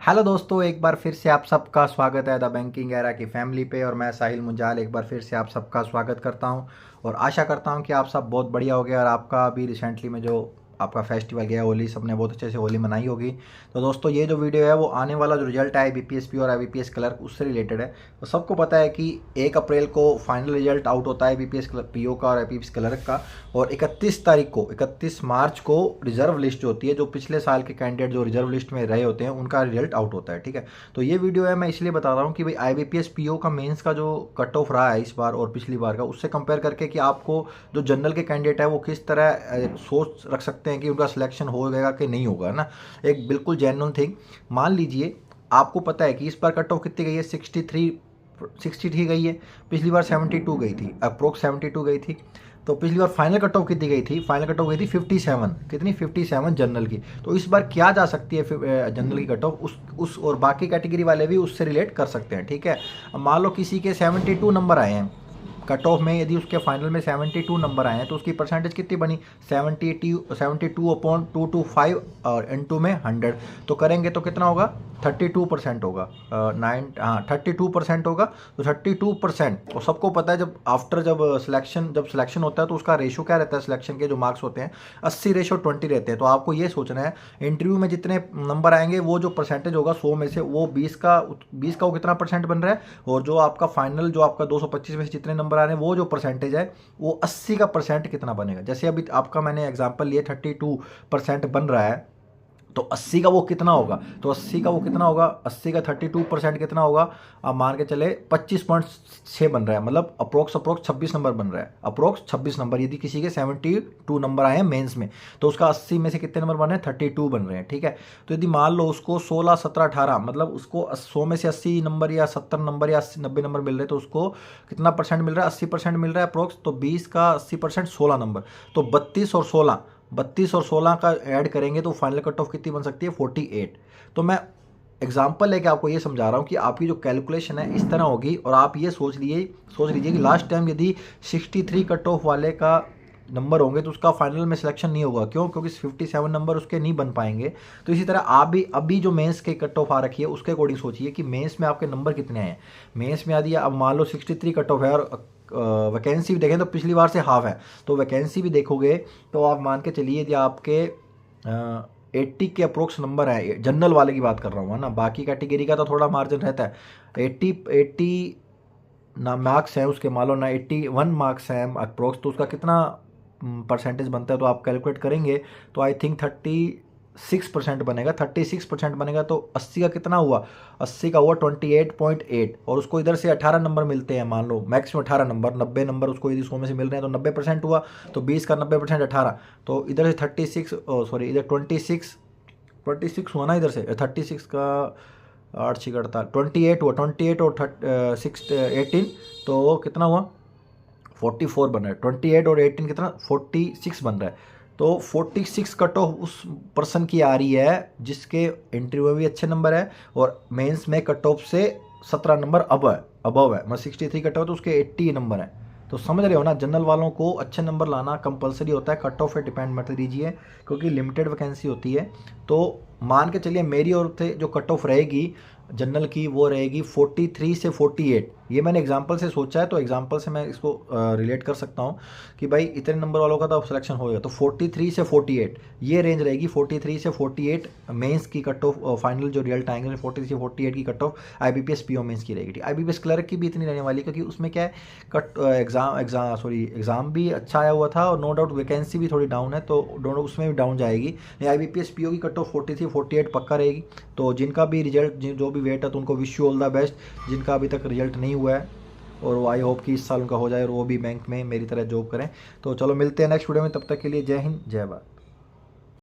Hello दोस्तों, एक बार फिर से आप सबका स्वागत है द बैंकिंग एरा की फैमिली पे। और मैं साहिल मुंजाल एक बार फिर से आप सबका स्वागत करता हूं और आशा करता हूं कि आप सब बहुत बढ़िया हो गए और आपका अभी रिसेंटली में जो आपका फेस्टिवल गया होली, सबने बहुत अच्छे से होली मनाई होगी। तो दोस्तों, ये जो वीडियो है वो आने वाला जो रिजल्ट है IBPS पी और IBPS क्लर्क उससे रिलेटेड है। तो सबको पता है कि 1 अप्रैल को फाइनल रिजल्ट आउट होता है IBPS PO का और IBPS क्लर्क का। और 31 मार्च को रिजर्व लिस्ट जो होती है, जो पिछले साल के कैंडिडेट जो रिजर्व लिस्ट में रहे होते हैं, उनका रिजल्ट आउट होता है। ठीक है, तो ये वीडियो है मैं इसलिए बता रहा हूँ कि भाई IBPS PO का मेंस का जो कट ऑफ रहा है इस बार और पिछली बार का, उससे कंपेयर करके कि आपको जो जनरल के कैंडिडेट है वो किस तरह सोच रख सकते हैं कि उनका सिलेक्शन होगा कि नहीं होगा, है ना। एक बिल्कुल जेन्युइन थिंग। मान लीजिए आपको पता है कि इस बार कट ऑफ कितनी गई है, 63 गई है। पिछली बार 72 गई थी, अप्रोक्स 72 गई थी। तो पिछली बार फाइनल कट ऑफ कितनी गई थी, फाइनल कट ऑफ गई थी 57। कितनी, 57 जनरल की। तो इस बार क्या जा सकती है जनरल की कट ऑफ, उस और बाकी कैटेगरी वाले भी उससे रिलेट कर सकते हैं। ठीक है, अब मान लो किसी के 72 नंबर आए हैं कट ऑफ में, यदि उसके फाइनल में 72 नंबर आए हैं तो उसकी परसेंटेज कितनी बनी, 72/225 और N2 में 100। तो करेंगे तो कितना होगा, 32% होगा। 32% होगा। तो 32%, और सबको पता है जब आफ्टर जब सिलेक्शन होता है तो उसका रेशो क्या रहता है, सिलेक्शन के जो मार्क्स होते हैं 80/20 रहते हैं। तो आपको ये सोचना है इंटरव्यू में जितने नंबर आएंगे वो जो परसेंटेज होगा 100 में से वो 20 का वो कितना परसेंट बन रहा है, और जो आपका फाइनल जो आपका 225 में से जितने नंबर आ रहे हैं वो जो परसेंटेज है वो 80 का परसेंट कितना बनेगा। जैसे अभी आपका मैंने एग्जांपल लिए 32% बन रहा है, तो 80 का वो कितना होगा, तो 80 का वो कितना होगा, 80 का 32% कितना होगा। आप मान के चले 25.6 बन रहा है, मतलब अप्रोक्स 26 नंबर बन रहा है, अप्रोक्स 26 नंबर। यदि किसी के 72 नंबर आए हैं मेंस में तो उसका 80 में से कितने नंबर बन रहे हैं, 32 बन रहे हैं। ठीक है, तो यदि मान लो उसको 16, 17, 18, मतलब उसको 100 में से 80 नंबर या 70 नंबर या 90 नंबर मिल रहे हैं, तो उसको कितना परसेंट मिल रहा है, 80% मिल रहा है अप्रोक्स। तो 20 का 80% 16 नंबर, तो 32 और 16 का ऐड करेंगे तो फाइनल कट ऑफ कितनी बन सकती है, 48। तो मैं एग्जाम्पल लेके आपको ये समझा रहा हूँ कि आपकी जो कैलकुलेशन है इस तरह होगी। और आप ये सोच लीजिए कि लास्ट टाइम यदि 63 कट ऑफ वाले का नंबर होंगे तो उसका फाइनल में सिलेक्शन नहीं होगा। क्यों? क्योंकि 57 नंबर उसके नहीं बन पाएंगे। तो इसी तरह आप भी अभी जो मेंस के कट ऑफ आ रखी है उसके अकॉर्डिंग सोचिए कि मेंस में आपके नंबर कितने आए हैं। मेंस में यदि अब मान लो 63 कट ऑफ है और वैकेंसी भी देखें तो पिछली बार से हाफ है, तो वैकेंसी भी देखोगे तो आप मान के चलिए यदि आपके 80 के अप्रोक्स नंबर है, जनरल वाले की बात कर रहा हूँ, है ना। बाकी कैटेगरी का तो थोड़ा मार्जिन रहता है। 80 ना मार्क्स है उसके, मान लो ना 81 मार्क्स हैं अप्रोक्स, तो उसका कितना परसेंटेज बनता है, तो आप कैलकुलेट करेंगे तो आई थिंक 36% बनेगा। 36% बनेगा तो 80 का कितना हुआ, 80 का हुआ 28.8। और उसको इधर से 18 नंबर मिलते हैं, मान लो मैक्सिमम 18 नंबर, 90 नंबर उसको यदि 100 में से मिल रहे हैं तो 90% हुआ। तो 20 का 90% 18, तो इधर से 36, सॉरी इधर 26 हुआ ना, इधर से 36 का 8 छिकड़ता 28 हुआ, 28 और 18, तो कितना हुआ, 44 बन रहा है। 28 और 18 कितना, 46 बन रहा है। तो 46 कट ऑफ उस पर्सन की आ रही है जिसके इंटरव्यू में भी अच्छे नंबर है और मेंस में कट ऑफ से 17 नंबर अबव है। मतलब 63 कट ऑफ तो उसके 80 नंबर है। तो समझ रहे हो ना, जनरल वालों को अच्छे नंबर लाना कंपलसरी होता है, कट ऑफ पे डिपेंड मत दीजिए क्योंकि लिमिटेड वैकेंसी होती है। तो मान के चलिए मेरी ओर से जो कट ऑफ रहेगी जनरल की वो रहेगी 43 से 48। ये मैंने एग्जांपल से सोचा है, तो एग्जांपल से मैं इसको रिलेट कर सकता हूँ कि भाई इतने नंबर वालों का तो सिलेक्शन होएगा। तो 43 से 48 ये रेंज रहेगी। 43 से 48 मेंस की कट ऑफ, फाइनल जो रिजल्ट आएंगे 43 से 48 की cut off IBPS PO mains की रहेगी। IBPS क्लर्क की भी इतनी रहने वाली, क्योंकि उसमें क्या है, एग्जाम भी अच्छा आया हुआ था और नो डाउट वैकेंसी भी थोड़ी डाउन है, तो दोनों उसमें भी डाउन जाएगी। IBPS PO की कट ऑफ 43 48 पक्का रहेगी। तो जिनका भी रिजल्ट जो भी वेट है तो उनको wish you all the best. जिनका अभी तक रिजल्ट नहीं हुआ है और वो आई होप कि इस साल उनका हो जाए और वो भी बैंक में मेरी तरह जॉब करें। तो चलो मिलते हैं नेक्स्ट वीडियो में, तब तक के लिए जय हिंद जय भारत।